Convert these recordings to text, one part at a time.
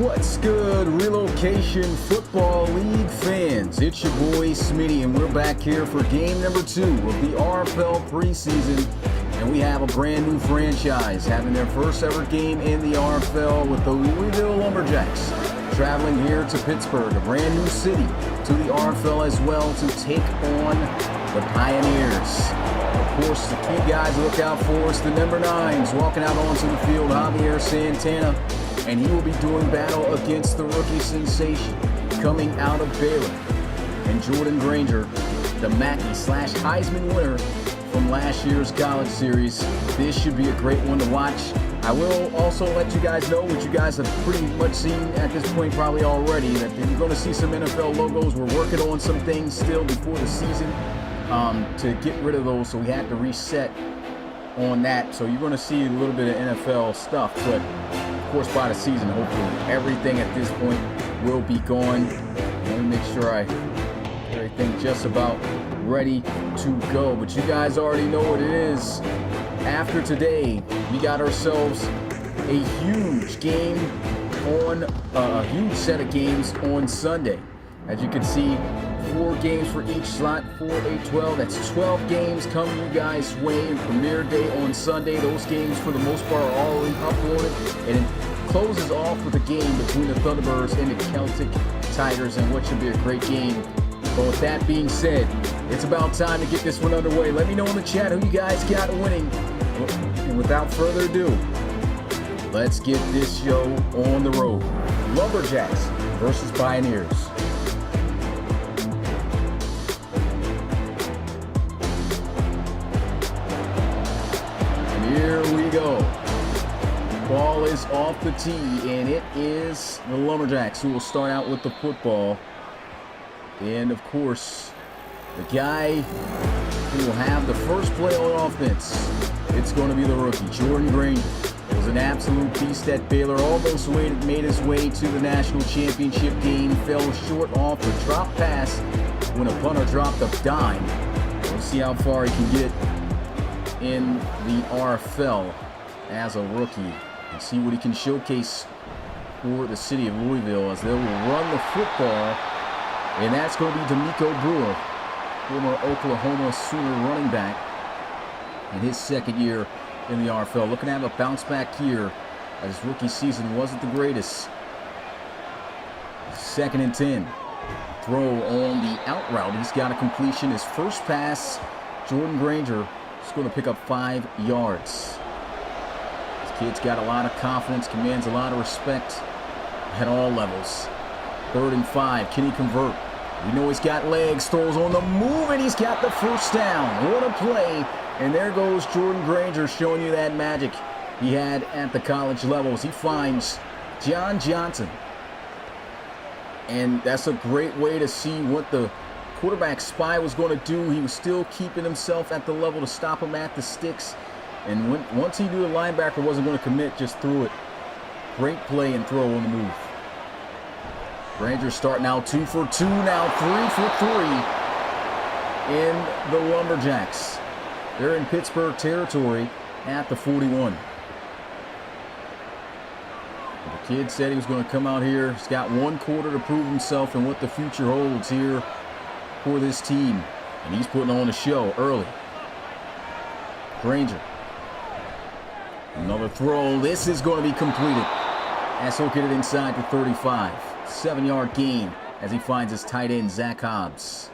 What's good, Relocation Football League fans? It's your boy Smitty, and we're back here for game number 2 of the RFL preseason. And we have a brand new franchise having their first ever game in the RFL with the Louisville Lumberjacks, traveling here to Pittsburgh, a brand new city, to the RFL as well to take on the Pioneers. Of course, the key guys to look out for is the number 9s walking out onto the field, Javier Santana, and he will be doing battle against the rookie sensation coming out of Baylor, and Jordan Granger, the Mackey/Heisman winner from last year's college series. This should be a great one to watch. I will also let you guys know what you guys have pretty much seen at this point probably already, that you're going to see some NFL logos. We're working on some things still before the season to get rid of those, so we had to reset on that. So you're going to see a little bit of NFL stuff, but of course by the season, hopefully everything at this point will be gone. Let me make sure I get everything just about ready to go. But you guys already know what it is. After today, we got ourselves a huge game on a huge set of games on Sunday. As you can see, 4 games for each slot, 4, 8, 12. That's 12 games coming you guys' way in premiere day on Sunday. Those games, for the most part, are already uploaded, and it closes off with a game between the Thunderbirds and the Celtic Tigers, and what should be a great game. But with that being said, it's about time to get this one underway. Let me know in the chat who you guys got winning. And without further ado, let's get this show on the road. Lumberjacks versus Pioneers. Here we go. Ball is off the tee, and it is the Lumberjacks who will start out with the football. And of course, the guy who will have the first play on offense, it's going to be the rookie, Jordan Granger. It was an absolute beast at Baylor, almost made his way to the national championship game, fell short off the drop pass when a punter dropped a dime. We'll see how far he can get in the RFL as a rookie and see what he can showcase for the city of Louisville as they will run the football. And that's going to be D'Amico Brewer, former Oklahoma Sooner running back, in his second year in the RFL. Looking to have a bounce back year, as his rookie season wasn't the greatest. 2nd and 10. Throw on the out route. He's got a completion. His first pass, Jordan Granger, is going to pick up 5 yards. This kid's got a lot of confidence, commands a lot of respect at all levels. 3rd and 5. Can he convert? We know he's got legs. Throws on the move, and he's got the first down. What a play. And there goes Jordan Granger, showing you that magic he had at the college levels. He finds John Johnson. And that's a great way to see what the quarterback spy was going to do. He was still keeping himself at the level to stop him at the sticks. And once he knew the linebacker wasn't going to commit, just threw it. Great play and throw on the move. Granger starting out 2 for 2, now 3 for 3 in the Lumberjacks. They're in Pittsburgh territory at the 41. The kid said he was going to come out here. He's got 1 quarter to prove himself and what the future holds here for this team. And he's putting on a show early. Granger. Another throw. This is going to be completed. As he'll get it inside the 35. 7-yard gain as he finds his tight end, Zach Hobbs.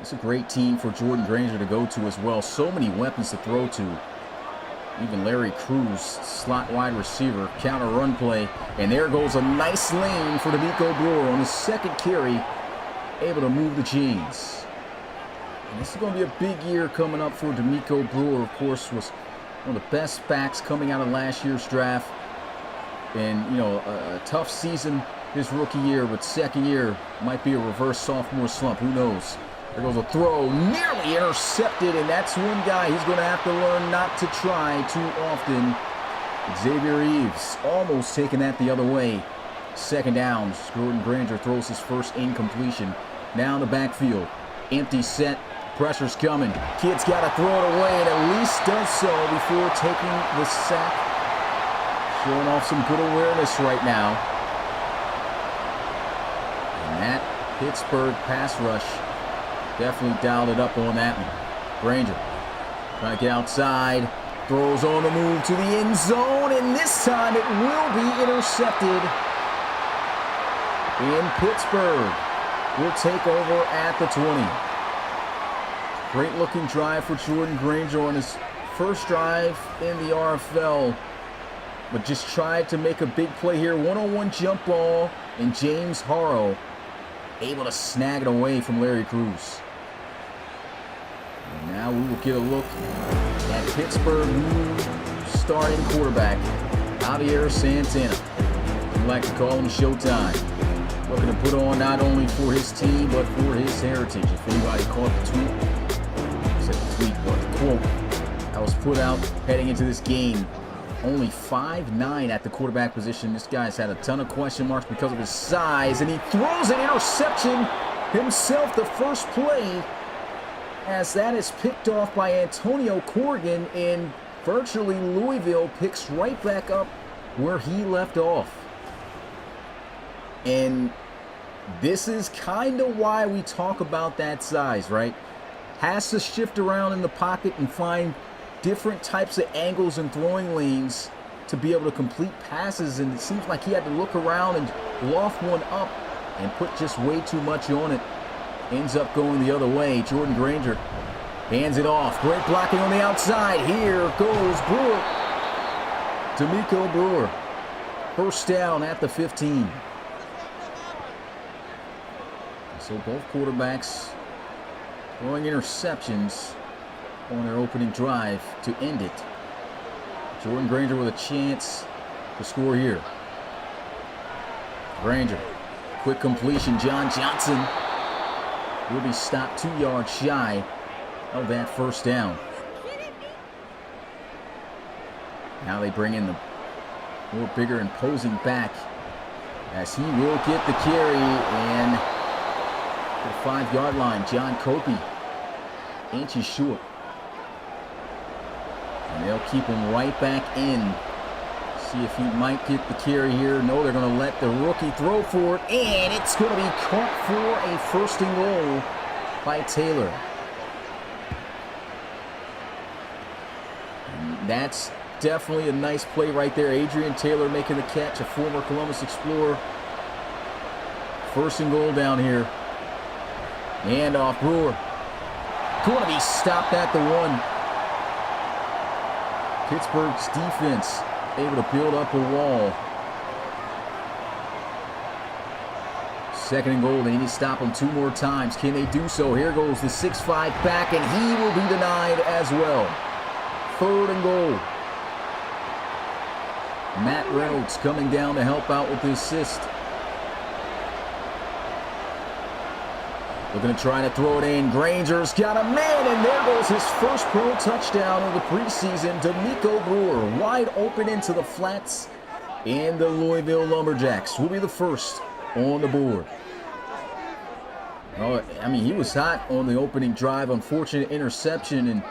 It's a great team for Jordan Granger to go to as well. So many weapons to throw to. Even Larry Cruz, slot wide receiver, counter run play. And there goes a nice lane for D'Amico Brewer on his 2nd carry. Able to move the chains. And this is going to be a big year coming up for D'Amico Brewer. Of course, was one of the best backs coming out of last year's draft. And, you know, a tough season his rookie year, but 2nd year might be a reverse sophomore slump. Who knows? There goes a throw, nearly intercepted, and that's one guy he's going to have to learn not to try too often. Xavier Eves almost taking that the other way. 2nd down. Jordan Granger throws his first incompletion. Now in the backfield. Empty set. Pressure's coming. Kid's got to throw it away, and at least does so before taking the sack. Showing off some good awareness right now. Pittsburgh pass rush definitely dialed it up on that one. Granger trying to get outside. Throws on the move to the end zone, and this time it will be intercepted. And Pittsburgh will take over at the 20. Great looking drive for Jordan Granger on his first drive in the RFL, but just tried to make a big play here. One-on-one jump ball, and James Harrow able to snag it away from Larry Cruz. And now we will get a look at Pittsburgh new starting quarterback, Javier Santana. We like to call him Showtime. Looking to put on not only for his team, but for his heritage. If anybody caught the tweet, but the quote that was put out heading into this game. Only 5'9" at the quarterback position. This guy's had a ton of question marks because of his size, and he throws an interception himself the first play, as that is picked off by Antonio Corrigan, and virtually Louisville picks right back up where he left off. And this is kind of why we talk about that size, right? Has to shift around in the pocket and find different types of angles and throwing lanes to be able to complete passes, and it seems like he had to look around and loft one up and put just way too much on it. Ends up going the other way. Jordan Granger hands it off. Great blocking on the outside. Here goes Brewer. D'Amico Brewer. First down at the 15. So both quarterbacks throwing interceptions on their opening drive to end it. Jordan Granger with a chance to score here. Granger, quick completion. John Johnson will be stopped 2 yards shy of that first down. Now they bring in the more bigger imposing back, as he will get the carry, and the 5-yard line. John Copey inches short. And they'll keep him right back in. See if he might get the carry here. No, they're going to let the rookie throw for it, and it's going to be caught for a first and goal by Taylor. And that's definitely a nice play right there. Adrian Taylor making the catch, a former Columbus Explorer. First and goal down here. And off Brewer. Going to be stopped at the 1. Pittsburgh's defense able to build up a wall. Second and goal. They need to stop him 2 more times. Can they do so? Here goes the 6'5" back, and he will be denied as well. Third and goal. Matt Reynolds coming down to help out with the assist. Looking to try to throw it in. Granger's got a man, and there goes his first pro touchdown of the preseason. D'Amico Brewer wide open into the flats, and the Louisville Lumberjacks will be the first on the board. Oh, I mean, he was hot on the opening drive. Unfortunate interception, and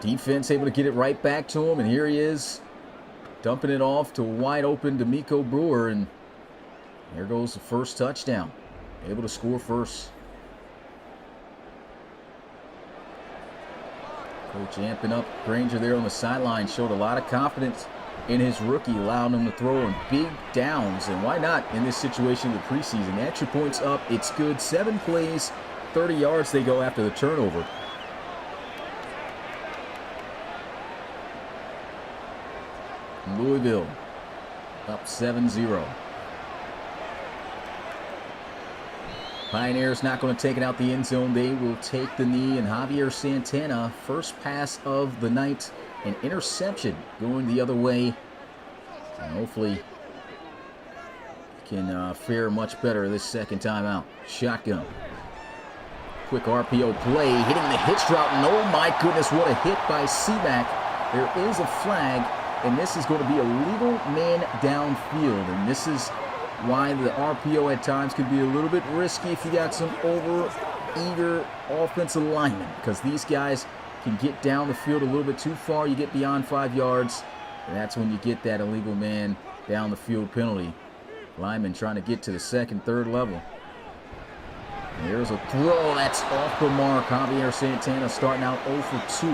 defense able to get it right back to him, and here he is dumping it off to wide open D'Amico Brewer, and there goes the first touchdown. Able to score first. Coach amping up Granger there on the sideline. Showed a lot of confidence in his rookie, allowing him to throw in big downs. And why not in this situation of the preseason? Extra points up. It's good. 7 plays, 30 yards they go after the turnover. Louisville up 7-0. Pioneers not going to take it out the end zone. They will take the knee, and Javier Santana, first pass of the night, an interception going the other way. And hopefully can fare much better this second time out. Shotgun. Quick RPO play, hitting the hitch route, and oh my goodness, what a hit by Seaback. There is a flag, and this is going to be a legal man downfield, and this is why the RPO at times can be a little bit risky if you got some over-eager offensive linemen, because these guys can get down the field a little bit too far. You get beyond 5 yards, and that's when you get that illegal man down the field penalty. Linemen trying to get to the second, third level. Here's a throw that's off the mark. Javier Santana starting out 0 for 2.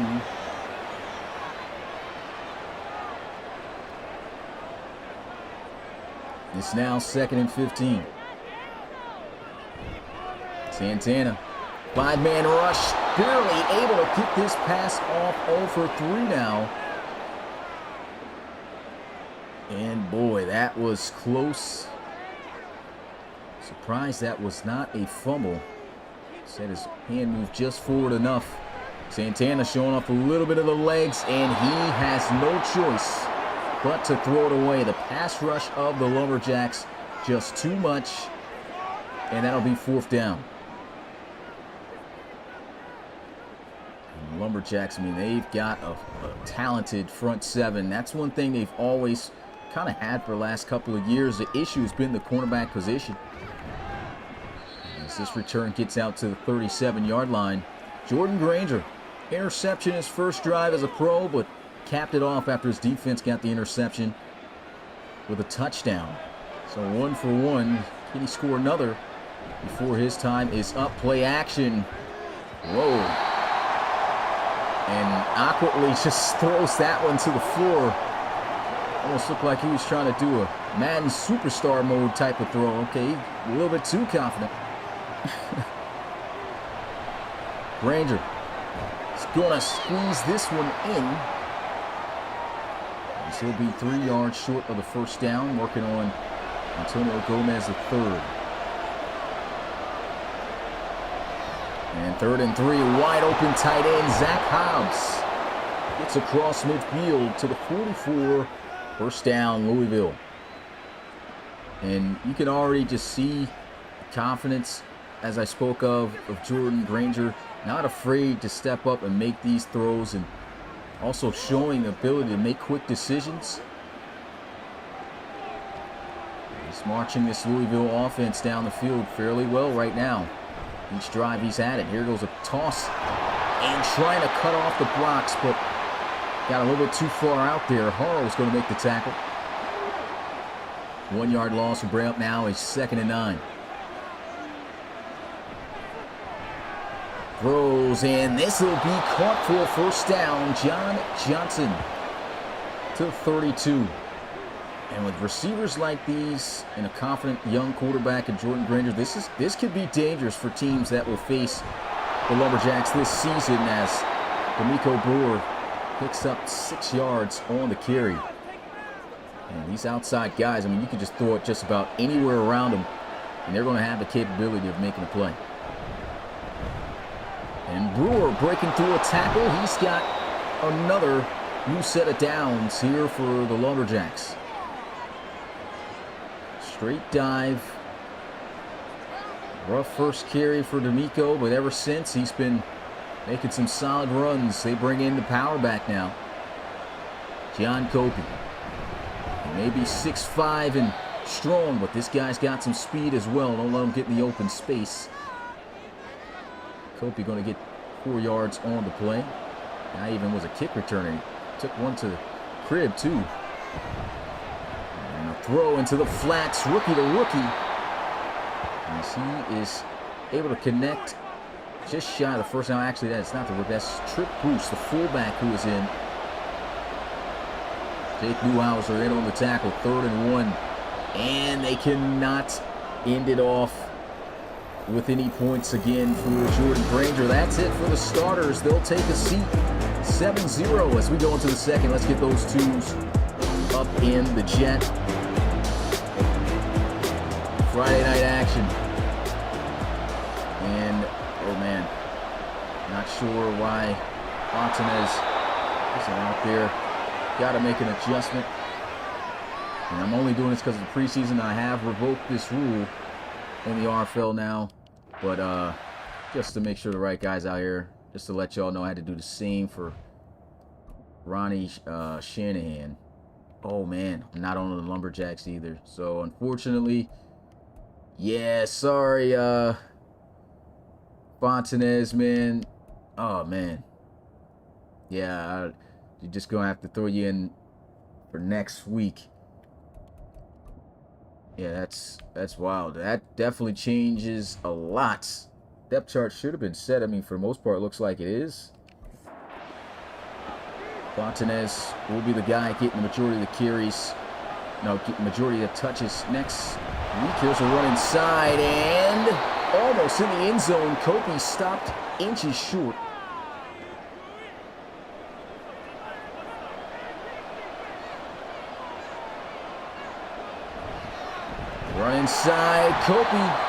It's now 2nd and 15. Santana, 5-man rush, barely able to get this pass off. 0 for 3 now. And boy, that was close. Surprised that was not a fumble. Said his hand moved just forward enough. Santana showing off a little bit of the legs, and he has no choice but to throw it away. The pass rush of the Lumberjacks, just too much, and that'll be 4th down. And the Lumberjacks, I mean, they've got a talented front seven. That's one thing they've always kind of had for the last couple of years. The issue has been the cornerback position. As this return gets out to the 37-yard line, Jordan Granger, interception his first drive as a pro, but capped it off after his defense got the interception with a touchdown. So 1 for 1. Can he score another before his time is up? Play action. Whoa. And awkwardly just throws that one to the floor. Almost looked like he was trying to do a Madden superstar mode type of throw. Okay, a little bit too confident. Granger is going to squeeze this one in. He'll be 3 yards short of the first down, working on Antonio Gomez the third. And 3rd and 3, wide open tight end Zach Hobbs gets across midfield to the 44. First down, Louisville. And you can already just see the confidence, as I spoke of Jordan Granger, not afraid to step up and make these throws, and also showing the ability to make quick decisions. He's marching this Louisville offense down the field fairly well right now. Each drive he's had it. Here goes a toss and trying to cut off the blocks, but got a little bit too far out there. Harrell's going to make the tackle. 1 yard loss will bring up now a 2nd and 9. Throws, and this will be caught for a first down. John Johnson to 32. And with receivers like these and a confident young quarterback in Jordan Granger, this could be dangerous for teams that will face the Lumberjacks this season, as D'Amico Brewer picks up 6 yards on the carry. And these outside guys, I mean, you can just throw it just about anywhere around them, and they're going to have the capability of making a play. And Brewer breaking through a tackle. He's got another new set of downs here for the Lumberjacks. Straight dive. Rough first carry for D'Amico, but ever since he's been making some solid runs. They bring in the power back now. John Copey. He may be 6'5" and strong, but this guy's got some speed as well. Don't let him get in the open space. Copey going to get 4 yards on the play. That even was a kick returner. He took one to the crib too. And a throw into the flats, rookie to rookie. As he is able to connect just shy of the first down. Actually, that's not the rookie. That's Trip Bruce, the fullback, who is in. Jake Newhouser in on the tackle. 3rd and 1. And they cannot end it off with any points again for Jordan Granger. That's it for the starters. They'll take a seat. 7-0 as we go into the second. Let's get those twos up in the jet. Friday night action. And, oh man, not sure why Fontanez isn't out there. Got to make an adjustment. And I'm only doing this because of the preseason. I have revoked this rule in the RFL now, but just to make sure the right guy's out here, just to let y'all know, I had to do the same for Ronnie Shanahan. Oh man, I'm not on the Lumberjacks either, so unfortunately, yeah, sorry, Fontanez, man. Oh man, yeah, you're just gonna have to throw you in for next week. Yeah, that's wild. That definitely changes a lot depth chart should have been set. I mean, for the most part, it looks like it is. Fontanez will be the guy getting the majority of the carries. No, getting the majority of the touches. Next week, here's a run inside and almost in the end zone. Kobe stopped inches short. Run inside. Kobe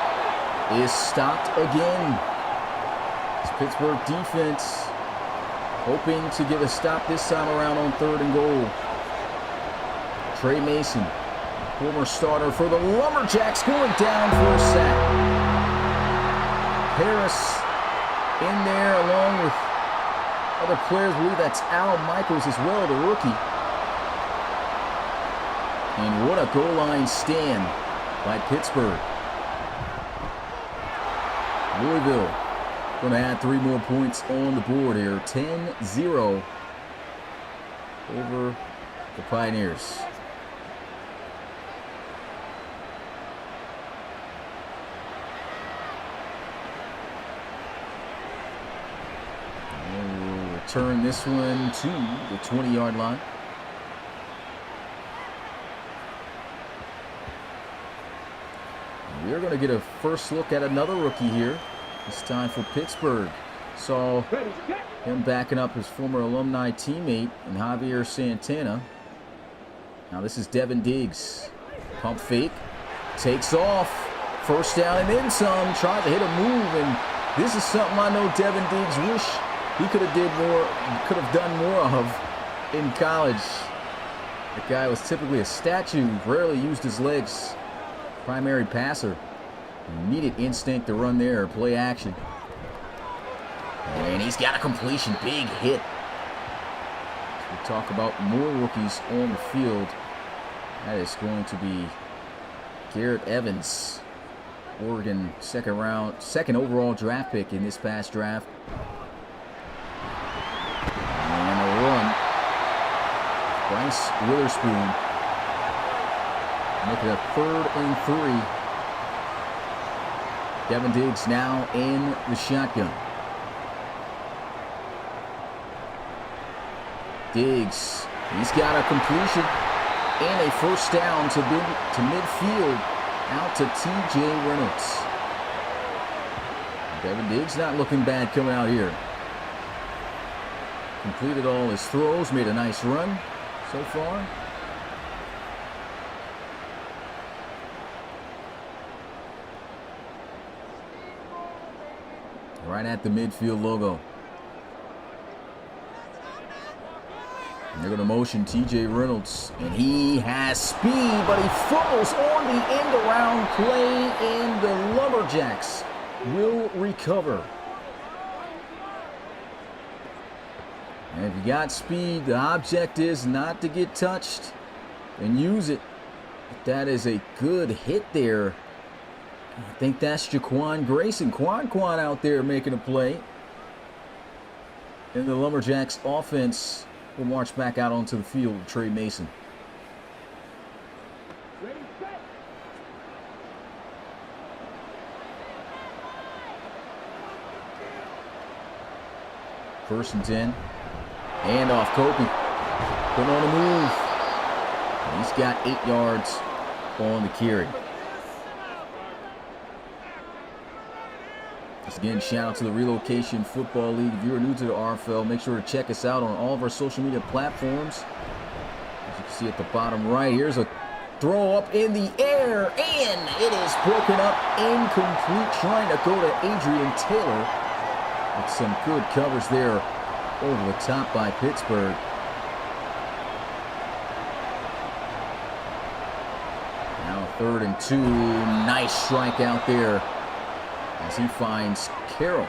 is stopped again. It's Pittsburgh defense hoping to get a stop this time around on 3rd and goal. Trey Mason, former starter for the Lumberjacks, going down for a sack. Harris in there along with other players. I believe that's Al Michaels as well, the rookie. And what a goal line stand by Pittsburgh. Louisville going to add 3 more points on the board here. 10-0 over the Pioneers. And we'll return this one to the 20-yard line. We're going to get a first look at another rookie here. This time for Pittsburgh. Saw him backing up his former alumni teammate in Javier Santana. Now this is Devin Diggs. Pump fake. Takes off. First down and then some. Tried to hit a move, and this is something I know Devin Diggs wish he could have done more of in college. The guy was typically a statue, rarely used his legs. Primary passer. Needed instinct to run there, play action. And he's got a completion, big hit. So we talk about more rookies on the field. That is going to be Garrett Evans, Oregon second overall draft pick in this past draft. And a run. Bryce Witherspoon. Make it a 3rd and 3. Devin Diggs now in the shotgun. Diggs, he's got a completion and a first down to midfield, out to T.J. Reynolds. Devin Diggs not looking bad coming out here. Completed all his throws, made a nice run so far. Right at the midfield logo. And they're going to motion T.J. Reynolds. And he has speed, but he fumbles on the end around play, and the Lumberjacks will recover. And if you got speed, the object is not to get touched and use it. But that is a good hit there. I think that's Jaquan Grayson. Quan out there making a play. And the Lumberjacks offense will march back out onto the field with Trey Mason. First and 10. Hand off Kobe. Put on a move. And he's got 8 yards on the carry. Once again, shout out to the Relocation Football League. If you're new to the RFL, make sure to check us out on all of our social media platforms. As you can see at the bottom right, here's a throw up in the air, and it is broken up, incomplete, trying to go to Adrian Taylor. With some good covers there over the top by Pittsburgh. Now 3rd and 2, nice strike out there as he finds Carroll.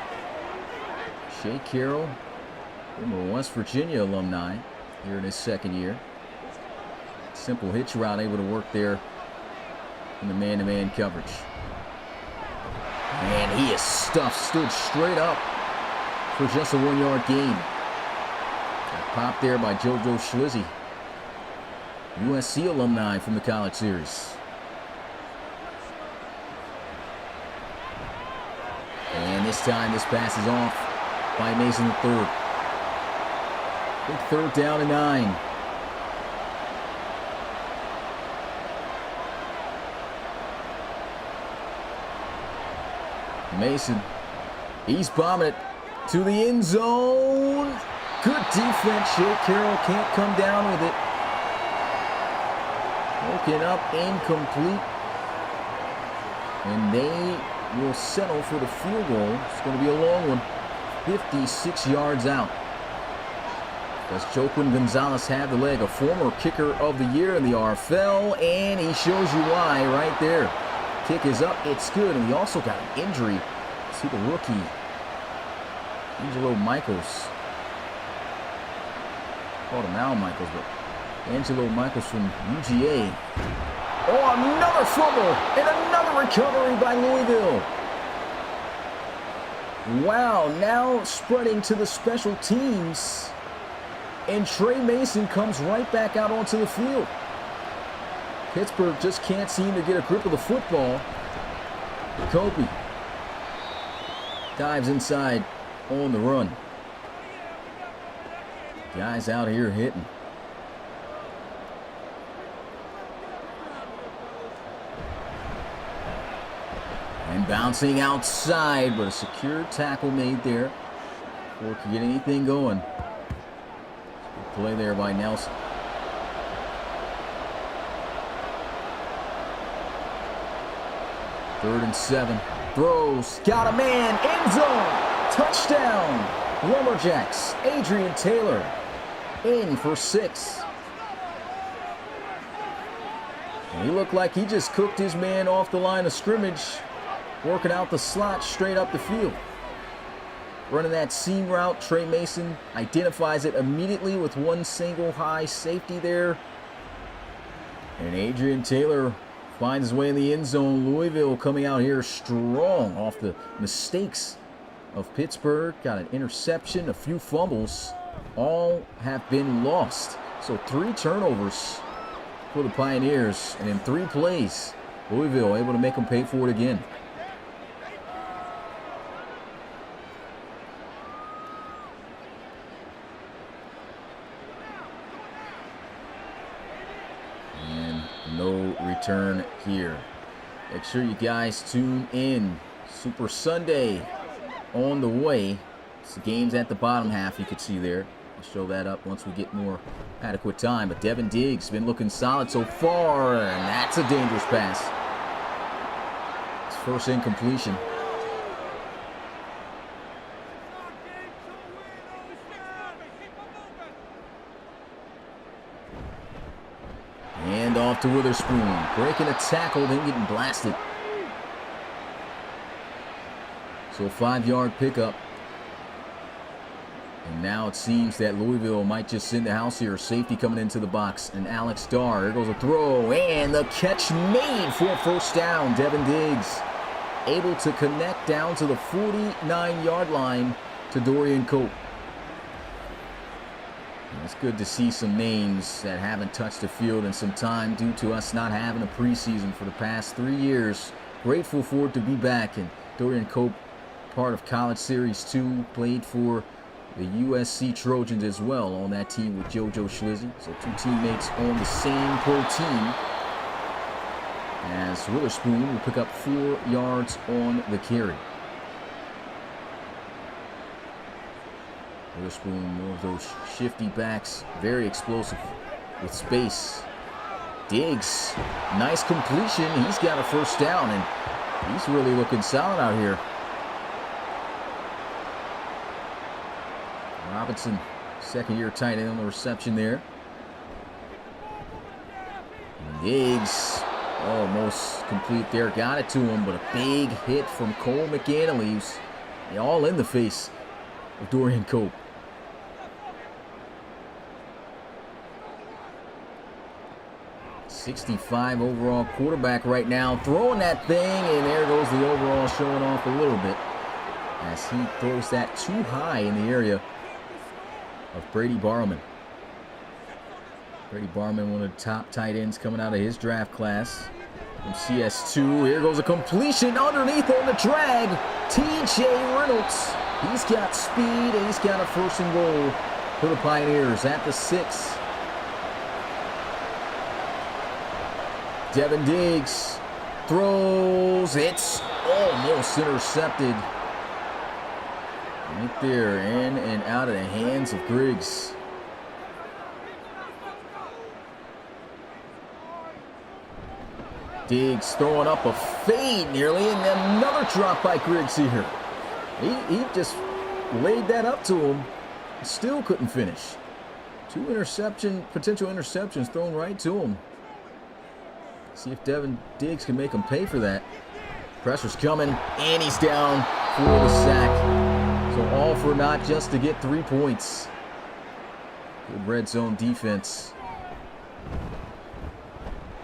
Shea Carroll, former West Virginia alumni, here in his 2nd year. Simple hitch route able to work there in the man-to-man coverage. And he is stuffed, stood straight up for just a 1-yard gain. Pop there by JoJo Schlizzy, USC alumni from the College Series. And this time this pass is off by Mason III. Big 3rd down and 9. Mason, he's bombing it to the end zone. Good defense. Shea Carroll can't come down with it. Broken up, incomplete. And they will settle for the field goal. It's going to be a long one. 56 yards out. Does Joaquin Gonzalez have the leg? A former kicker of the year in the RFL, and he shows you why right there. Kick is up, it's good, and we also got an injury to the rookie, Angelo Michaels. Called him Al Michaels, but Angelo Michaels from UGA. Oh, another fumble, and another recovery by Louisville. Wow, now spreading to the special teams. And Trey Mason comes right back out onto the field. Pittsburgh just can't seem to get a grip of the football. Kobe dives inside on the run. Guys out here hitting. And bouncing outside, but a secure tackle made there before it could get anything going. Good play there by Nelson. Third and 7. Throws. Got a man. End zone. Touchdown. Lumberjacks. Adrian Taylor in for 6. And he looked like he just cooked his man off the line of scrimmage, working out the slot straight up the field. Running that seam route, Trey Mason identifies it immediately with one single high safety there. And Adrian Taylor finds his way in the end zone. Louisville coming out here strong off the mistakes of Pittsburgh. Got an interception, a few fumbles. All have been lost. So 3 turnovers for the Pioneers. And in 3 plays, Louisville able to make them pay for it again. No return here. Make sure you guys tune in. Super Sunday on the way. It's the games at the bottom half you can see there. I'll show that up once we get more adequate time. But Devin Diggs been looking solid so far, and that's a dangerous pass. His first incompletion. And off to Witherspoon, breaking a tackle, then getting blasted. So a 5-yard pickup. And now it seems that Louisville might just send the house here. Safety coming into the box, and Alex Starr. Here goes a throw, and the catch made for a first down. Devin Diggs able to connect down to the 49-yard line to Dorian Cope. It's good to see some names that haven't touched the field in some time due to us not having a preseason for the past 3 years. Grateful for it to be back. And Dorian Cope, part of College Series 2, played for the USC Trojans as well on that team with JoJo Schlizzy. So 2 teammates on the same pro team. As Witherspoon will pick up 4 yards on the carry. Witherspoon, more of those shifty backs, very explosive with space. Diggs, nice completion. He's got a first down, and he's really looking solid out here. Robinson, second-year tight end on the reception there. And Diggs, almost complete there. Got it to him, but a big hit from Cole McAnally. All in the face of Dorian Cope. 65 overall quarterback right now, throwing that thing, and there goes the overall, showing off a little bit as he throws that too high in the area of Brady Barman. Brady Barman, one of the top tight ends coming out of his draft class. From CS2, here goes a completion underneath on the drag. TJ Reynolds, he's got speed and he's got a 1st and goal for the Pioneers at the 6. Devin Diggs throws, it's almost intercepted. Right there, in and out of the hands of Griggs. Diggs throwing up a fade nearly, and another drop by Griggs here. He just laid that up to him. Still couldn't finish. 2 potential interceptions thrown right to him. See if Devin Diggs can make him pay for that. Pressure's coming, and he's down for the sack. So all for not just to get 3 points. Good red zone defense.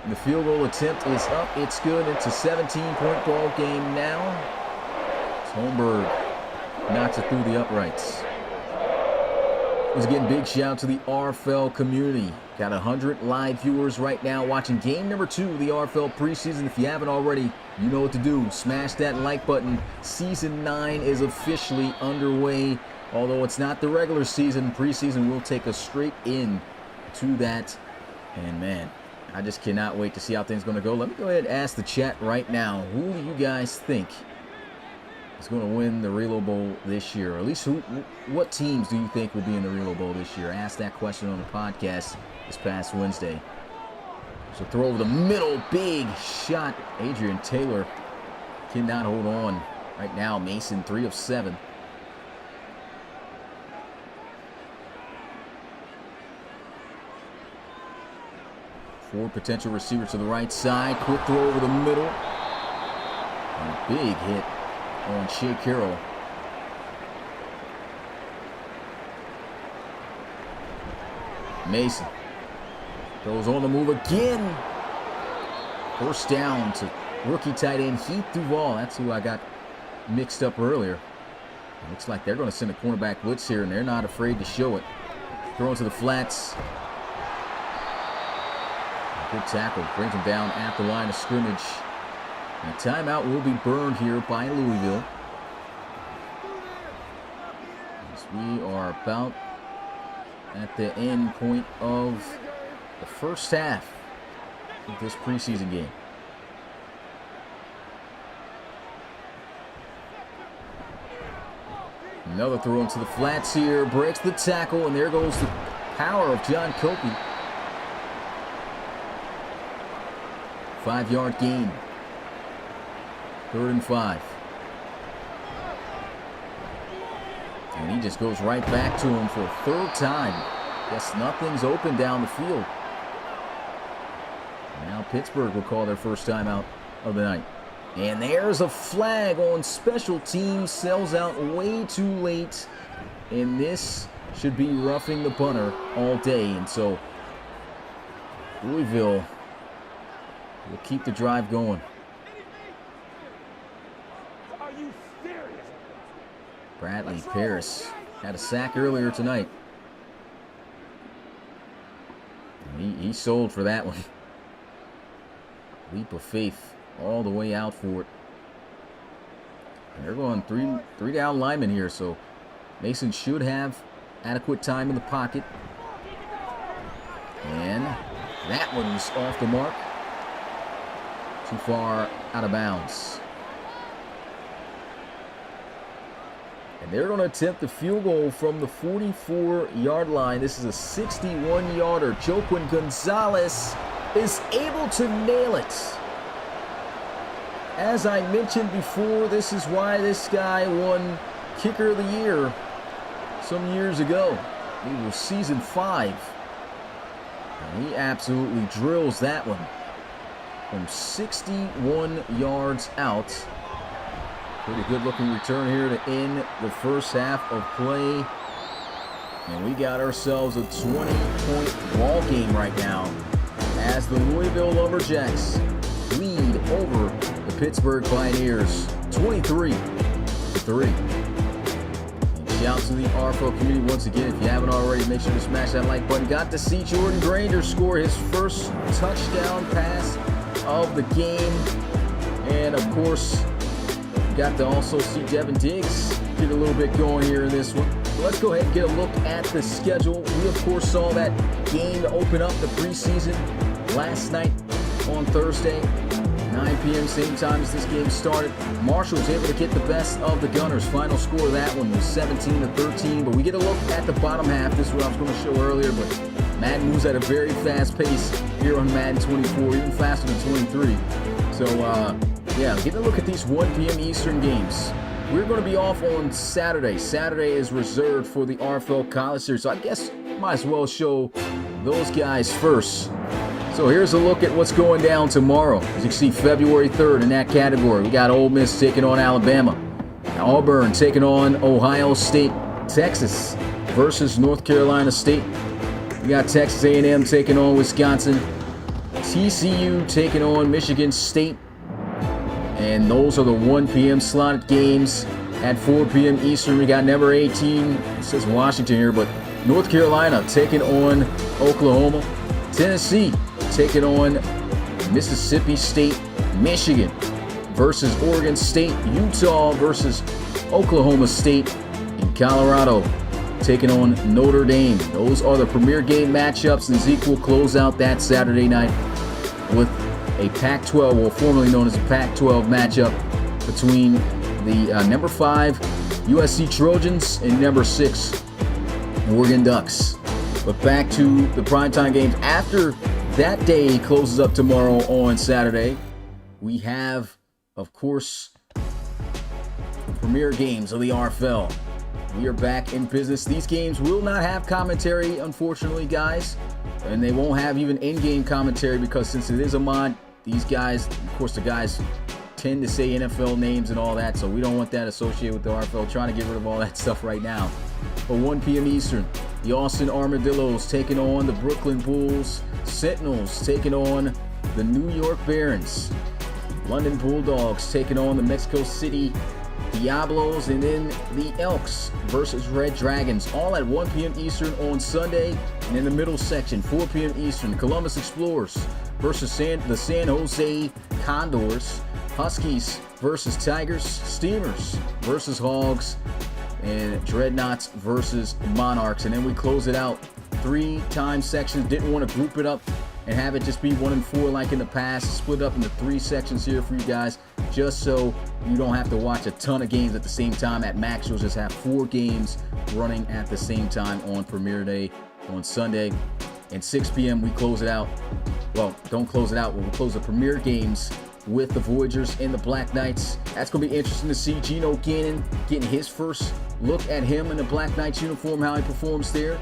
The field goal attempt is up. It's good. It's a 17-point ball game now. Holmberg knocks it through the uprights. Once again, big shout out to the RFL community. Got 100 live viewers right now watching game number 2 of the RFL preseason. If you haven't already, you know what to do. Smash that like button. Season 9 is officially underway. Although it's not the regular season, preseason will take us straight in to that. And man, I just cannot wait to see how things are going to go. Let me go ahead and ask the chat right now. Who do you guys think is going to win the Relo Bowl this year? Or at least what teams do you think will be in the Relo Bowl this year? I asked that question on the podcast this past Wednesday. So throw over the middle. Big shot. Adrian Taylor cannot hold on. Right now, Mason 3 of 7. Four potential receivers to the right side. Quick throw over the middle. And a big hit on Shea Carroll. Mason goes on the move again. First down to rookie tight end Heath Duval. That's who I got mixed up earlier. It looks like they're going to send a cornerback blitz here, and they're not afraid to show it. Throwing to the flats. Good tackle, brings him down at the line of scrimmage. And a timeout will be burned here by Louisville. As we are about at the end point of the first half of this preseason game. Another throw into the flats here, breaks the tackle, and there goes the power of John Copey. 5-yard gain. 3rd and 5. And he just goes right back to him for a 3rd time. Guess nothing's open down the field. Now Pittsburgh will call their first timeout of the night. And there's a flag on special teams. Sells out way too late. And this should be roughing the punter all day. And so Louisville will keep the drive going. Are you serious? Bradley Paris had a sack earlier tonight. He sold for that one. Leap of faith all the way out for it. And they're going three down linemen here, so Mason should have adequate time in the pocket. And that one's off the mark. Too far out of bounds. And they're going to attempt the field goal from the 44-yard line. This is a 61-yarder. Joaquin Gonzalez is able to nail it. As I mentioned before, this is why this guy won Kicker of the Year some years ago. He was season 5. And he absolutely drills that one from 61 yards out. Pretty good looking return here to end the first half of play. And we got ourselves a 20-point ball game right now as the Louisville Lumberjacks lead over the Pittsburgh Pioneers 23-3. And shout out to the RFL community once again. If you haven't already, make sure to smash that like button. Got to see Jordan Granger score his first touchdown pass of the game. And of course, we got to also see Devin Diggs get a little bit going here in this one. So let's go ahead and get a look at the schedule. We, of course, saw that game open up the preseason last night on Thursday. 9 p.m., same time as this game started. Marshall was able to get the best of the Gunners. Final score of that one was 17-13. But we get a look at the bottom half. This is what I was going to show earlier, but Madden moves at a very fast pace here on Madden 24, even faster than 23. So, yeah, getting a look at these 1 p.m. Eastern games. We're going to be off on Saturday. Saturday is reserved for the RFL College Series, so I guess might as well show those guys first. So here's a look at what's going down tomorrow. As you can see, February 3rd in that category. We got Ole Miss taking on Alabama. Auburn taking on Ohio State. Texas versus North Carolina State. We got Texas A&M taking on Wisconsin. TCU taking on Michigan State. And those are the 1 p.m. slotted games. At 4 p.m. Eastern, we got number 18. It says Washington here, but North Carolina taking on Oklahoma. Tennessee taking on Mississippi State. Michigan versus Oregon State. Utah versus Oklahoma State. And Colorado taking on Notre Dame. Those are the premier game matchups, and Zeke will close out that Saturday night with a Pac-12, well, formerly known as a Pac-12 matchup between the number 5 USC Trojans and number 6 Oregon Ducks. But back to the primetime games. After that day closes up tomorrow on Saturday, we have, of course, the premier games of the RFL. We are back in business. These games will not have commentary, unfortunately, guys. And they won't have even in-game commentary because since it is a mod, these guys, of course, the guys tend to say NFL names and all that, so we don't want that associated with the RFL. Trying to get rid of all that stuff right now. But 1 p.m. Eastern, the Austin Armadillos taking on the Brooklyn Bulls. Sentinels taking on the New York Barons. London Bulldogs taking on the Mexico City Diablos, and then the Elks versus Red Dragons, all at 1 p.m. Eastern on Sunday. And in the middle section, 4 p.m. Eastern, Columbus Explorers versus the San Jose Condors, Huskies versus Tigers, Steamers versus Hogs, and Dreadnoughts versus Monarchs. And then we close it out 3-time sections. Didn't want to group it up and have it just be 1 and 4 like in the past. Split up into 3 sections here for you guys, just so you don't have to watch a ton of games at the same time. At max, you'll just have 4 games running at the same time on premiere day on Sunday. And 6 p.m. we close it out. Well, don't close it out, but we'll close the premiere games with the Voyagers and the Black Knights. That's going to be interesting to see Geno Gannon getting his first look at him in the Black Knights uniform, how he performs there.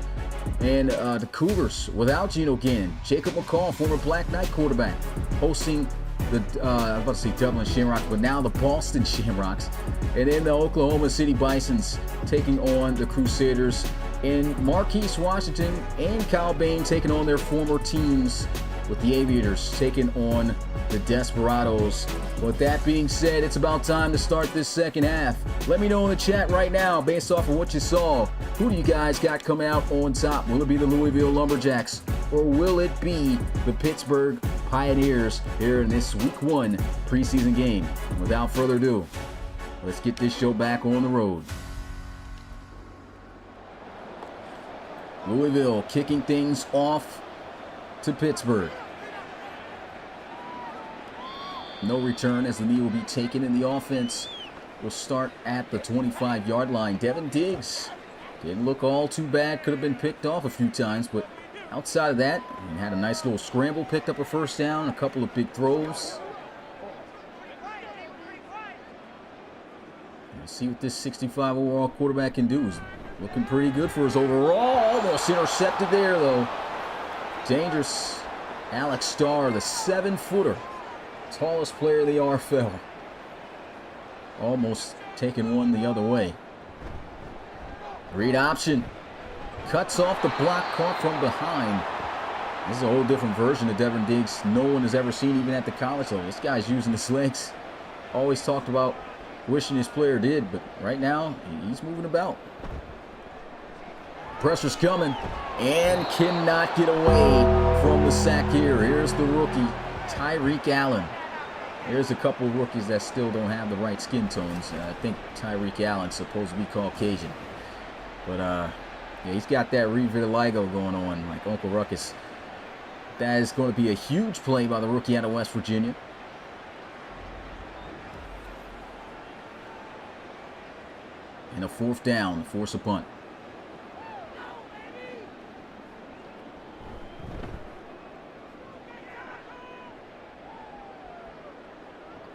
And the Cougars without Geno Gannon. Jacob McCall, former Black Knight quarterback, hosting the, I was about to say Dublin Shamrocks, but now the Boston Shamrocks. And then the Oklahoma City Bisons taking on the Crusaders. And Marquise Washington and Kyle Bain taking on their former teams, with the Aviators taking on the Desperados. With that being said, it's about time to start this second half. Let me know in the chat right now, based off of what you saw, who do you guys got coming out on top? Will it be the Louisville Lumberjacks, or will it be the Pittsburgh Pioneers here in this Week 1 preseason game? Without further ado, let's get this show back on the road. Louisville kicking things off to Pittsburgh. No return as the knee will be taken, and the offense will start at the 25-yard line. Devin Diggs didn't look all too bad. Could have been picked off a few times, but outside of that, he had a nice little scramble, picked up a first down, a couple of big throws. Let's see what this 65 overall quarterback can do. He's looking pretty good for his overall. Almost intercepted there, though. Dangerous. Alex Starr, the 7-footer, tallest player in the RFL. Almost taking one the other way. Read option. Cuts off the block, caught from behind. This is a whole different version of Devin Diggs no one has ever seen, even at the college level. This guy's using his legs. Always talked about wishing his player did, but right now, he's moving about. Pressure's coming, and cannot get away from the sack here. Here's the rookie, Tyreek Allen. There's a couple of rookies that still don't have the right skin tones. I think Tyreek Allen's supposed to be Caucasian. But, yeah, he's got that revitiligo going on, like Uncle Ruckus. That is going to be a huge play by the rookie out of West Virginia. And a 4th down, force a punt.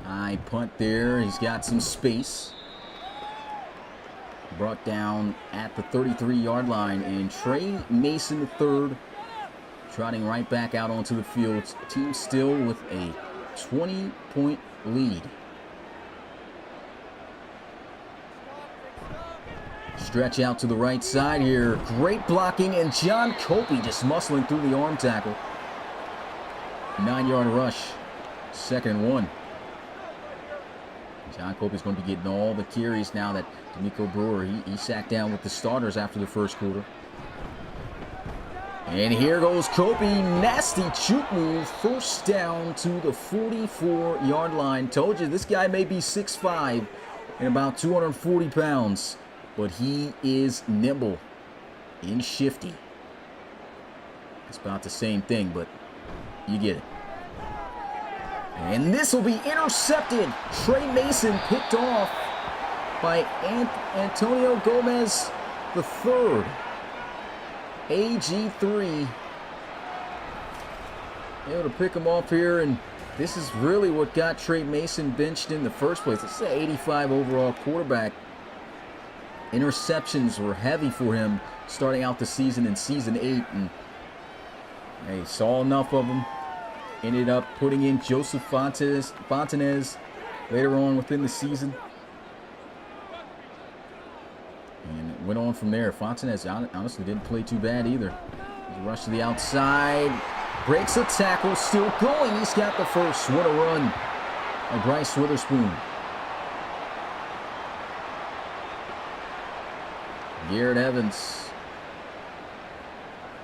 High punt there. He's got some space. Brought down at the 33-yard line. And Trey Mason III trotting right back out onto the field. Team still with a 20-point lead. Stretch out to the right side here. Great blocking, and John Copey just muscling through the arm tackle. 9-yard rush. 2nd and 1. John Copey's going to be getting all the carries now that D'Amico Brewer, he sat down with the starters after the first quarter. And here goes Copey. Nasty choke move. 1st down to the 44-yard line. Told you, this guy may be 6'5" and about 240 pounds. But he is nimble and shifty. It's about the same thing, but you get it. And this will be intercepted. Trey Mason picked off by Antonio Gomez III. AG3 able to pick him off here, and this is really what got Trey Mason benched in the first place. This is an 85 overall quarterback. Interceptions were heavy for him starting out the season in Season 8, and he saw enough of them. Ended up putting in Joseph Fontanez later on within the season. And it went on from there. Fontanez honestly didn't play too bad either. He rushed to the outside. Breaks a tackle. Still going. He's got the first. What a run by Bryce Witherspoon. Garrett Evans.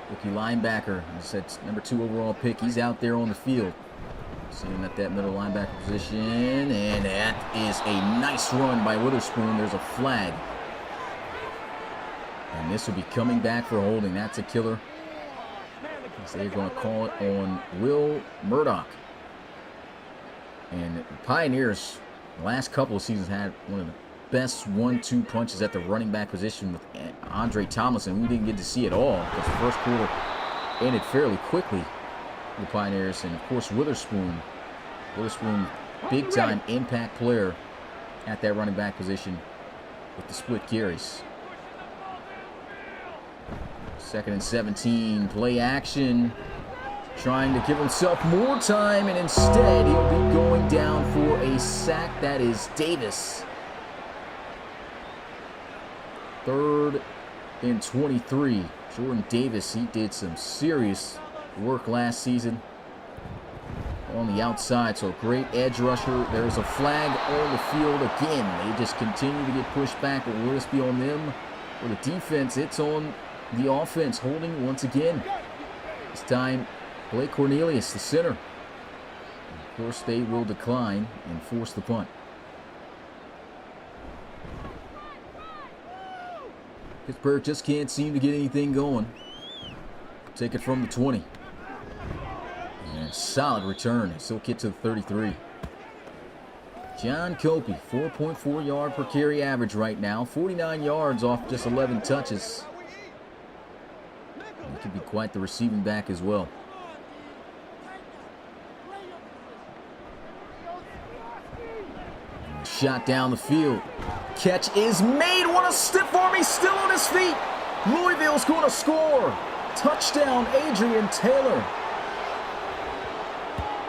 Rookie linebacker, he said number 2 overall pick. He's out there on the field. See him at that middle linebacker position. And that is a nice run by Witherspoon. There's a flag. And this will be coming back for holding. That's a killer. So they're going to call it on Will Murdoch. And the Pioneers, the last couple of seasons, had one of the best 1-2 punches at the running back position with Andre Thomason. We didn't get to see it all because the first quarter ended fairly quickly for the Pioneers. And of course Witherspoon, big time impact player at that running back position with the split carries. 2nd and 17, play action, trying to give himself more time, and instead he'll be going down for a sack. That is Davis. 3rd and 23. Jordan Davis, he did some serious work last season on the outside. So great edge rusher. There's a flag on the field again. They just continue to get pushed back. But will this be on them or the defense? It's on the offense, holding once again. This time, Blake Cornelius, the center. And of course, they will decline and force the punt. Pittsburgh just can't seem to get anything going. Take it from the 20. And solid return. Still get to the 33. John Copey, 4.4 yard per carry average right now. 49 yards off just 11 touches. He could be quite the receiving back as well. Shot down the field. Catch is made. What a stiff arm. He's still on his feet. Louisville's going to score. Touchdown, Adrian Taylor.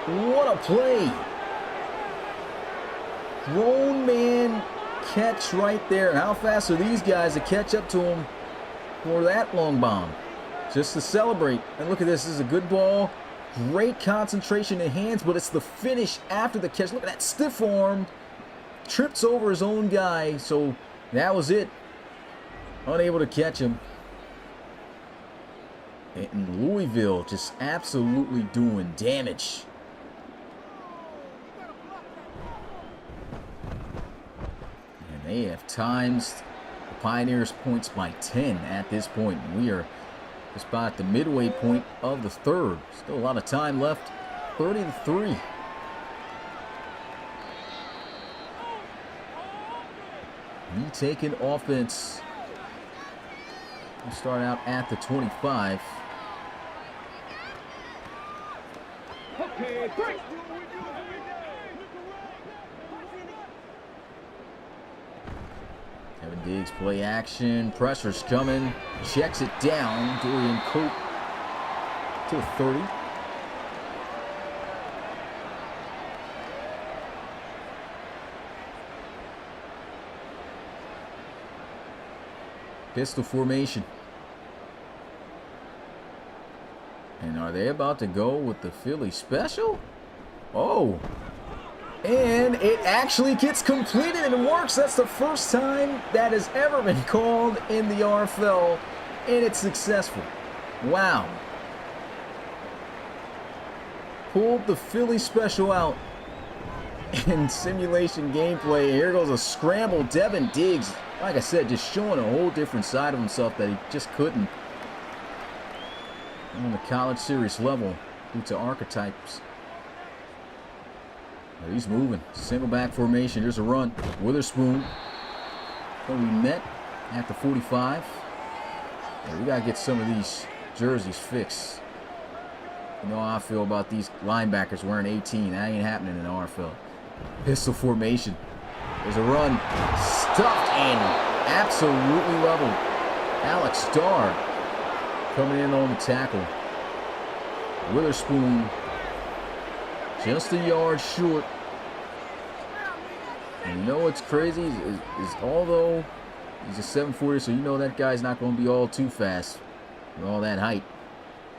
What a play. Grown man catch right there. How fast are these guys to catch up to him for that long bomb? Just to celebrate. And look at this. This is a good ball. Great concentration in hands, but it's the finish after the catch. Look at that stiff arm. Trips over his own guy, so that was it. Unable to catch him. And Louisville just absolutely doing damage They have times the Pioneers' points by 10 at this point. We are just about at the midway point of the third. Still a lot of time left. 30-3. The taken offense. We'll start out at the 25. Okay, break. Kevin Diggs play action. Pressure's coming. Checks it down. Dorian Cope to the 30. Pistol formation. And are they about to go with the Philly special? Oh. And it actually gets completed and works. That's the first time that has ever been called in the RFL. And it's successful. Wow. Pulled the Philly special out in simulation gameplay. Here goes a scramble. Devin Diggs, like I said, just showing a whole different side of himself that he just couldn't on the college series level due to archetypes. But he's moving. Single back formation. Here's a run. Witherspoon. But we met at the 45. Yeah, we got to get some of these jerseys fixed. You know how I feel about these linebackers wearing 18. That ain't happening in the RFL. Pistol formation. There's a run. Stuffed and absolutely leveled. Alex Starr coming in on the tackle. Witherspoon just a yard short. And you know what's crazy is although he's a 7'4", so you know that guy's not going to be all too fast with all that height.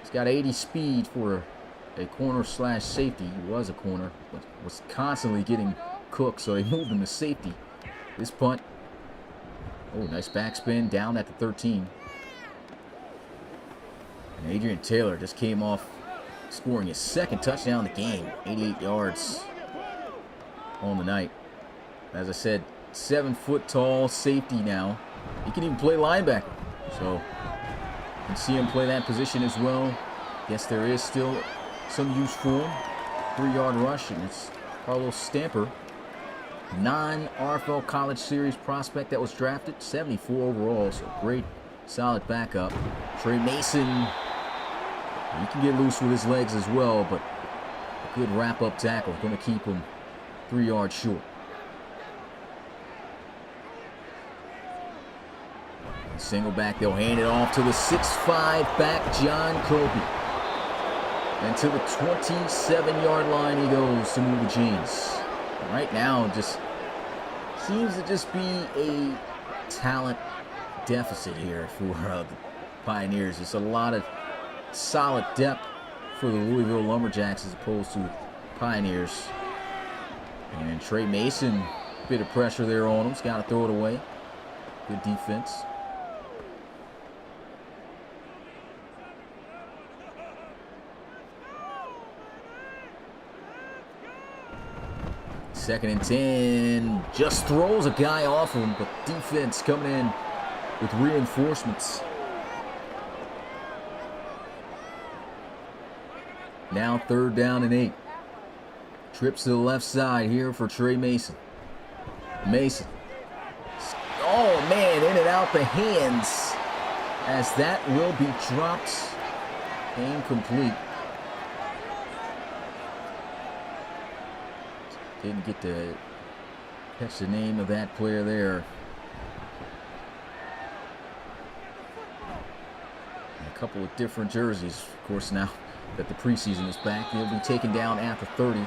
He's got 80 speed for a corner slash safety. He was a corner, but was constantly getting cooked, so they moved him to safety. This punt. Oh, nice backspin down at the 13. And Adrian Taylor just came off scoring his second touchdown of the game. 88 yards on the night. As I said, 7 foot tall safety now. He can even play linebacker. So you can see him play that position as well. Guess there is still some use for him. 3-yard rush, and it's Carlos Stamper. Non-RFL College Series prospect that was drafted. 74 overall, so great, solid backup. Trey Mason. He can get loose with his legs as well, but a good wrap-up tackle. Going to keep him 3 yards short. Single back, they'll hand it off to the 6'5" back, John Kobe. And to the 27-yard line he goes to move the chains. Right now, just seems to just be a talent deficit here for the Pioneers. It's a lot of solid depth for the Louisville Lumberjacks as opposed to Pioneers. And Trey Mason, bit of pressure there on him. He's got to throw it away. Good defense. Second and 10. Just throws a guy off him, but defense coming in with reinforcements. Now 3rd down and 8. Trips to the left side here for Trey Mason. Mason. Oh, man, in and out the hands as that will be dropped. Incomplete. Didn't get to catch the name of that player there. And a couple of different jerseys, of course, now that the preseason is back. He'll be taken down at the 30.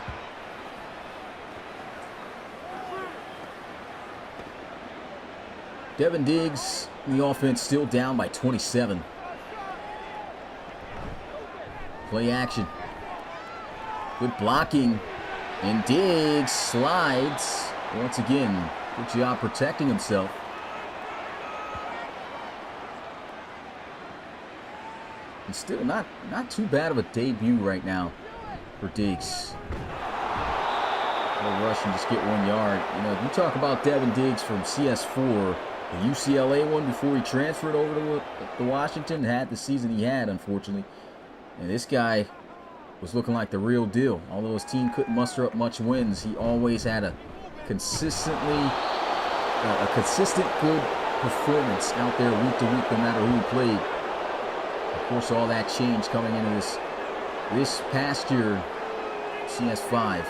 Devin Diggs, the offense still down by 27. Play action. Good blocking. And Diggs slides. Once again, good job protecting himself. And still not too bad of a debut right now for Diggs. He'll rush and just get 1 yard. You know, if you talk about Devin Diggs from CS4, the UCLA one before he transferred over to Washington, had the season he had, unfortunately. And this guy was looking like the real deal. Although his team couldn't muster up much wins, he always had a consistent good performance out there week to week, no matter who he played. Of course, all that changed coming into this past year, CS5.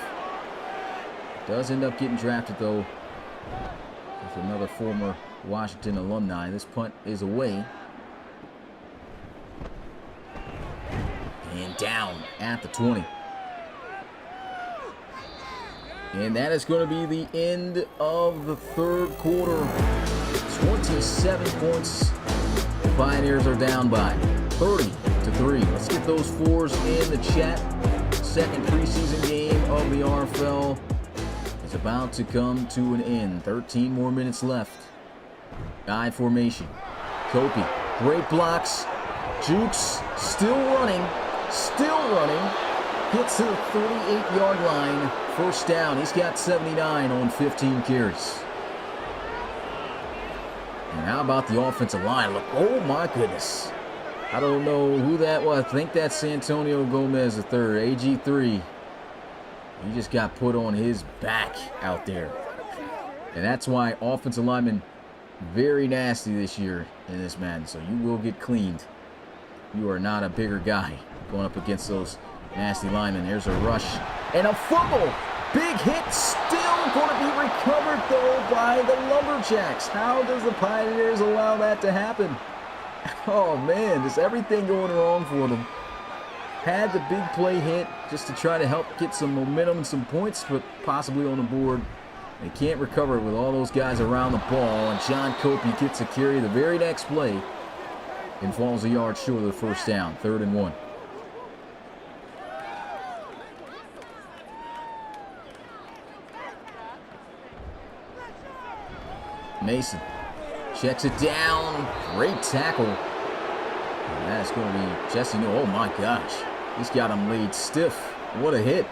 Does end up getting drafted, though, with another former Washington alumni. This punt is away. And down at the 20. And that is going to be the end of the third quarter. 27 points. The Pioneers are down by 30-3. Let's get those fours in the chat. Second preseason game of the RFL is about to come to an end. 13 more minutes left. I formation. Kopi, great blocks. Jukes still running. Gets to the 38-yard line. First down. He's got 79 on 15 carries. And how about the offensive line? Look, oh my goodness. I don't know who that was. I think that's Antonio Gomez III, AG3. He just got put on his back out there. And that's why offensive linemen very nasty this year in this Madden. So you will get cleaned. You are not a bigger guy going up against those nasty linemen. There's a rush and a fumble. Big hit, still going to be recovered, though, by the Lumberjacks. How does the Pioneers allow that to happen? Oh, man, just everything going wrong for them. Had the big play hit just to try to help get some momentum and some points, but possibly on the board. They can't recover it with all those guys around the ball, and John Kopi gets a carry the very next play and falls a yard short of the first down, 3rd and 1. Mason checks it down. Great tackle. And that's going to be Jesse. Oh my gosh. He's got him laid stiff. What a hit.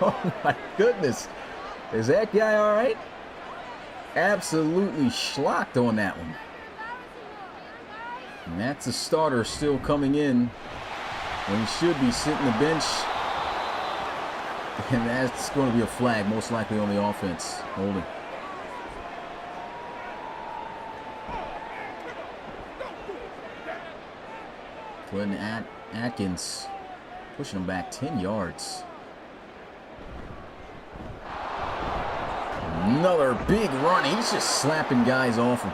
Oh my goodness. Is that guy all right? Absolutely schlocked on that one. And that's a starter still coming in. And he should be sitting the bench. And that's going to be a flag, most likely on the offense. Holding. Clinton Atkins pushing him back 10 yards. Another big run. He's just slapping guys off him.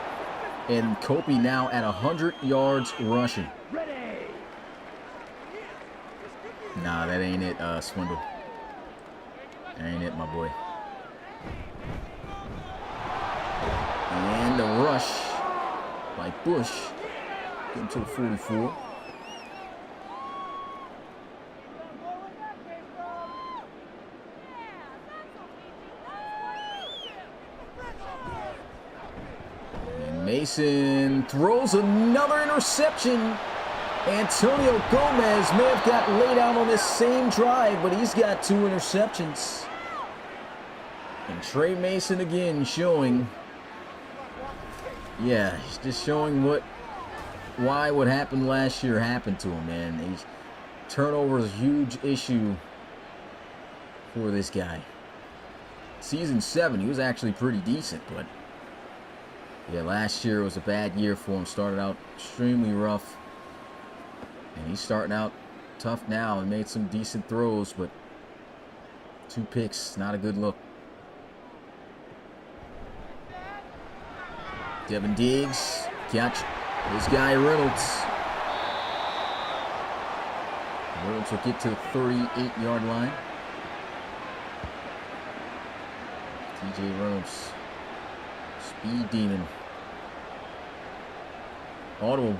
And Kopi now at 100 yards rushing. Nah, that ain't it, Swindle. That ain't it, my boy. And a rush by Bush. Getting to the 44. Mason throws another interception. Antonio Gomez may have got laid out on this same drive, but he's got 2 interceptions. And Trey Mason again showing, yeah, he's just showing why what happened last year happened to him, man. Turnover is a huge issue for this guy. Season 7, he was actually pretty decent, but yeah, last year was a bad year for him. Started out extremely rough. And he's starting out tough now and made some decent throws, but 2 picks, not a good look. Devin Diggs, catch this guy Reynolds. Reynolds will get to the 38-yard line. TJ Reynolds, speed demon. Audible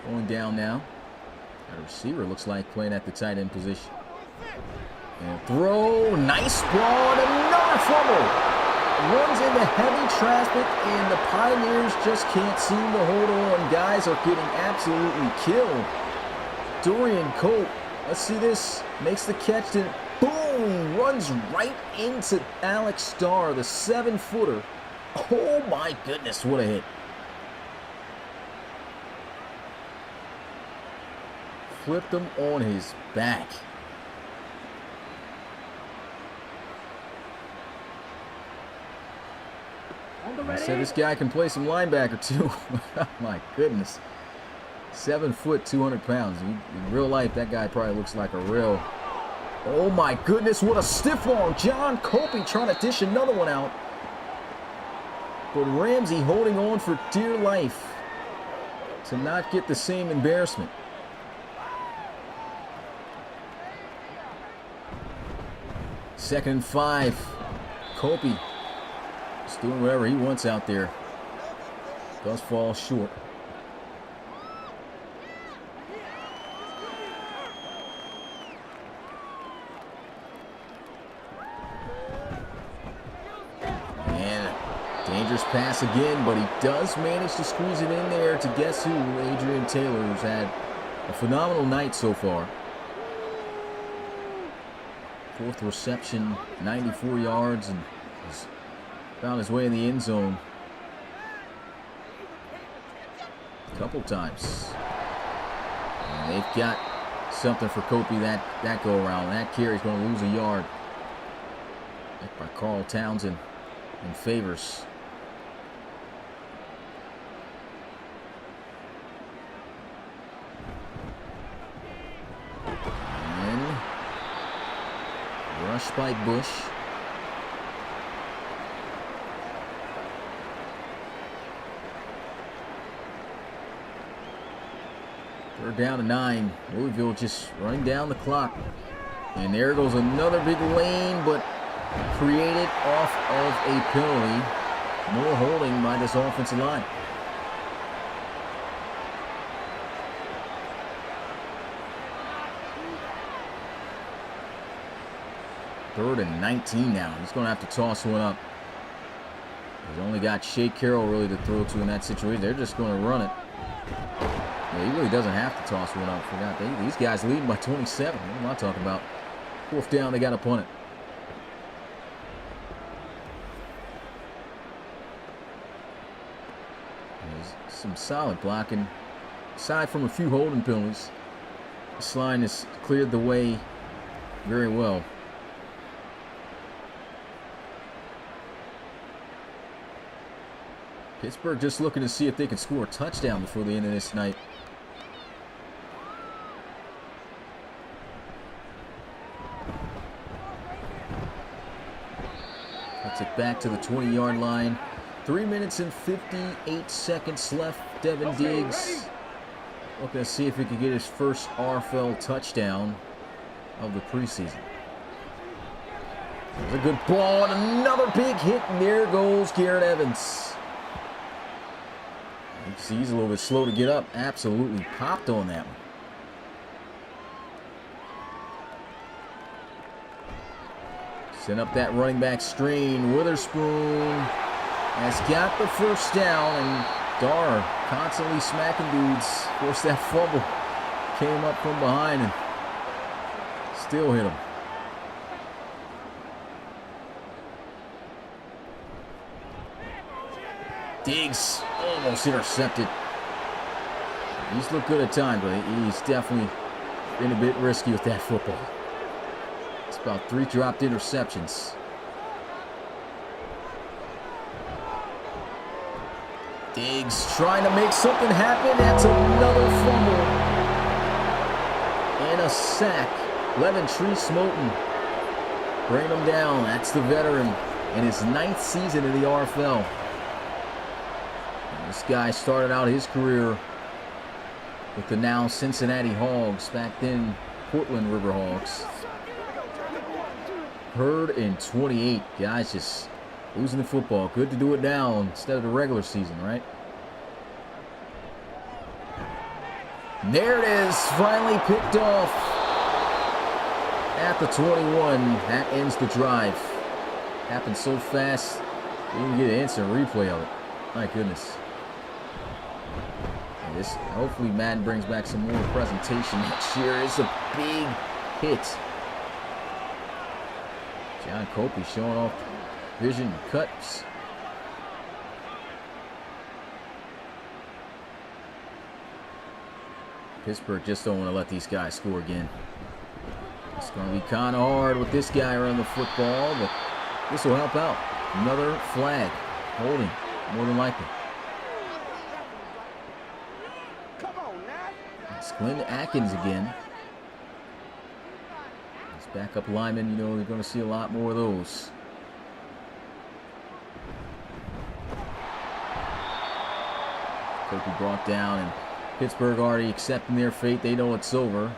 going down now. Got a receiver, looks like, playing at the tight end position. And throw, nice ball, and another fumble. Runs into heavy traffic, and the Pioneers just can't seem to hold on. Guys are getting absolutely killed. Dorian Cope, let's see this, makes the catch to Boom! Runs right into Alex Starr, the 7-footer. Oh my goodness, what a hit. Flipped him on his back. I said this guy can play some linebacker too. Oh my goodness. 7 foot, 200 pounds. In real life, that guy probably looks like a real... Oh my goodness, what a stiff arm. John Colby trying to dish another one out. But Ramsey holding on for dear life to not get the same embarrassment. Second and 5. Colby just doing whatever he wants out there. Does fall short. Dangerous pass again, but he does manage to squeeze it in there to guess who? Adrian Taylor, who's had a phenomenal night so far. 4th reception, 94 yards, and has found his way in the end zone a couple times. And they've got something for Kopi that go around. That carry's going to lose a yard. Hit by Carl Townsend and Favors. Rush by Bush. Third down to 9. Louisville just running down the clock. And there goes another big lane, but created off of a penalty. More holding by this offensive line. Third and 19 now. He's going to have to toss one up. He's only got Shea Carroll really to throw to in that situation. They're just going to run it. Yeah, he really doesn't have to toss one up. Forgot these guys leading by 27. What am I talking about? 4th down, they got to punt it. There's some solid blocking. Aside from a few holding penalties, this line has cleared the way very well. Pittsburgh just looking to see if they can score a touchdown before the end of this night. Puts it back to the 20-yard line. 3 minutes and 58 seconds left. Devin Diggs looking to see if he can get his first RFL touchdown of the preseason. There's a good ball and another big hit, and there goes Garrett Evans. You can see he's a little bit slow to get up. Absolutely popped on that one. Send up that running back screen. Witherspoon has got the first down, and Dar constantly smacking dudes. Forced that fumble. Came up from behind and still hit him. Diggs almost intercepted. He's looked good at times, but he's definitely been a bit risky with that football. It's about 3 dropped interceptions. Diggs trying to make something happen. That's another fumble. And a sack. Leventree Smoten bring him down. That's the veteran in his 9th season in the RFL. This guy started out his career with the now Cincinnati Hogs, back then Portland Riverhawks. 3rd and 28. Guys just losing the football. Good to do it now instead of the regular season, right? And there it is, finally picked off at the 21. That ends the drive. Happened so fast, you didn't get an instant replay of it. My goodness. This, hopefully Madden brings back some more presentation next year. It's a big hit. John Copley showing off vision cuts. Pittsburgh just don't want to let these guys score again. It's going to be kind of hard with this guy around the football, but this will help out. Another flag. Holding, more than likely. It's Glenn Atkins again. His backup lineman, you know, they're going to see a lot more of those. Copley brought down, and Pittsburgh already accepting their fate. They know it's over.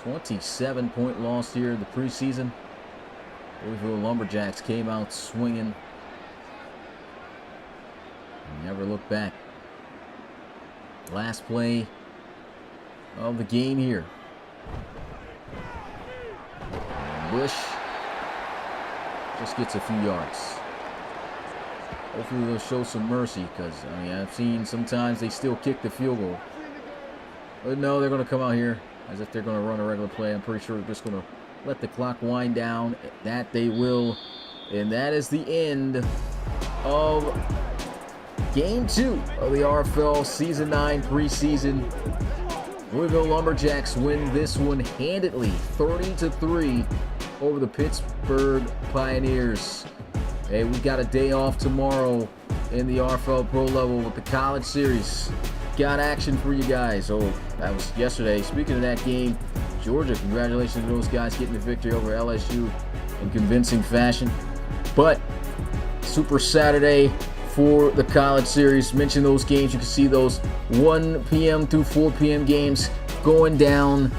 27-point loss here in the preseason. Louisville Lumberjacks came out swinging. Never looked back. Last play of the game here. And Bush just gets a few yards. Hopefully they'll show some mercy, because I mean, I've seen sometimes they still kick the field goal. But no, they're going to come out here as if they're going to run a regular play. I'm pretty sure they're just going to let the clock wind down. That they will. And that is the end of Game 2 of the RFL Season 9 preseason. Louisville Lumberjacks win this one handedly, 30-3 over the Pittsburgh Pioneers. Hey, we got a day off tomorrow in the RFL Pro level with the college series. Got action for you guys. Oh, that was yesterday. Speaking of that game, Georgia, congratulations to those guys getting the victory over LSU in convincing fashion. But Super Saturday for the college series. Mention those games. You can see those 1 p.m. through 4 p.m. games going down.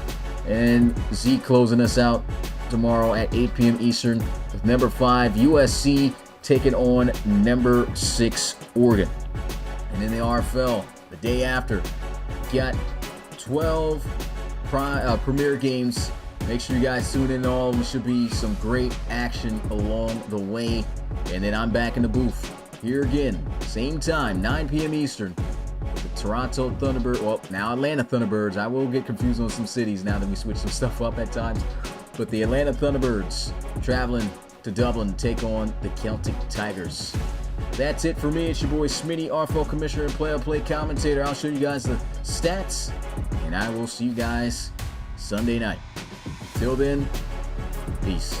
And Z closing us out tomorrow at 8 p.m. Eastern with number 5 USC taking on number 6 Oregon. And in the RFL, the day after, got 12 premier games. Make sure you guys tune in to all of them. Should be some great action along the way. And then I'm back in the booth here again, same time, 9 p.m. Eastern. The Toronto Thunderbirds, well, now Atlanta Thunderbirds. I will get confused on some cities now that we switch some stuff up at times. But the Atlanta Thunderbirds traveling to Dublin to take on the Celtic Tigers. That's it for me. It's your boy Smitty, RFL Commissioner and play-by-play commentator. I'll show you guys the stats, and I will see you guys Sunday night. Till then, peace.